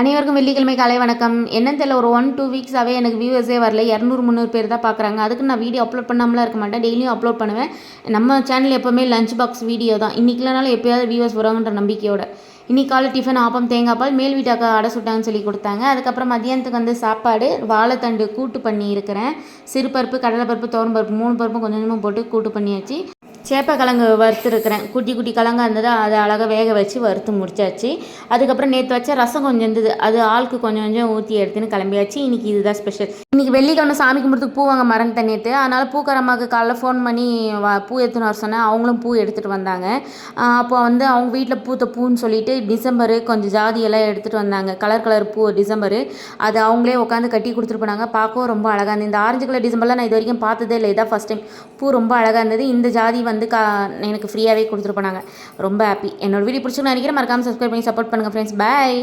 அனைவருக்கும் வெள்ளிக்கிழமை காலை வணக்கம். என்னன்னு தெரியல, ஒரு 1-2 வீக்ஸாகவே எனக்கு வியூவர்ஸே வரல. 200-300 பேர் தான் பார்க்குறாங்க. அதுக்கு நான் வீடியோ அப்லோட் பண்ணாமலாம் இருக்க மாட்டேன். டெய்லியும் அப்லோட் பண்ணுவேன். நம்ம சேனல் எப்போவுமே லஞ்ச் பாக்ஸ் வீடியோ தான். இன்றைக்கி இல்லைனாலும் எப்போயாவது வியூவர்ஸ் வருவாங்கன்ற நம்பிக்கையோட. இன்றைக்கி காலை டிஃபன் ஆப்பம் தேங்காய் பால், மேல் வீட்டாக்க அடை சுட்டாங்கன்னு சொல்லி கொடுத்தாங்க. அதுக்கப்புறம் மதியானத்துக்கு வந்து சாப்பாடு வாழைத்தண்டு கூட்டு பண்ணி இருக்கிறேன். சிறுபருப்பு, கடலைப்பருப்பு, துவரம்பருப்பு 3 பருப்பும் கொஞ்சம் கொஞ்சமாக போட்டு கூட்டு பண்ணியாச்சு. சேப்பக்கிழங்கு வறுத்துருக்கிறேன். குட்டி குட்டி கிழங்கு இருந்தது, அதை அழகாக வேக வச்சு வறுத்து முடிச்சாச்சு. அதுக்கப்புறம் நேற்று வச்ச ரசம் கொஞ்சம் இருந்தது, அது ஆளுக்கு கொஞ்சம் கொஞ்சம் ஊற்றி எடுத்துன்னு கிளம்பியாச்சு. இன்றைக்கி இதுதான் ஸ்பெஷல். இன்றைக்கி வெள்ளிக்கிழமை சாமி கும்பிட்றதுக்கு பூ வாங்க மறந்துட்டேன் நேற்று. அதனால் பூக்காரம்மாவுக்கு காலைல ஃபோன் பண்ணி பூ எடுத்துன்னு வர சொன்னேன். அவங்களும் பூ எடுத்துகிட்டு வந்தாங்க. அப்போ வந்து அவங்க வீட்டில் பூத்த பூன்னு சொல்லிட்டு டிசம்பரு கொஞ்சம் ஜாதியெல்லாம் எடுத்துகிட்டு வந்தாங்க. கலர் கலர் பூ டிசம்பரு, அது அவங்களே உட்காந்து கட்டி கொடுத்துட்டு போனாங்க. பார்க்கவும் ரொம்ப அழகாக இருந்தது. இந்த ஆரஞ்சு கலர் டிசம்பர்லாம் நான் இது வரைக்கும் பார்த்ததே இல்லை, இதான் ஃபஸ்ட் டைம். பூ ரொம்ப அழகாக இருந்தது. இந்த ஜாதி வந்து எனக்கு ஃப்ரீயாகவே கொடுத்துட்டு போனாங்க. ரொம்ப ஹாப்பி. என்னோட வீடியோ பிடிச்சின்னு நினைக்கிறேன். மறக்காமல் சப்ஸ்கிரைப் பண்ணி சப்போர்ட் பண்ணுங்கள் ஃப்ரெண்ட்ஸ். பாய்.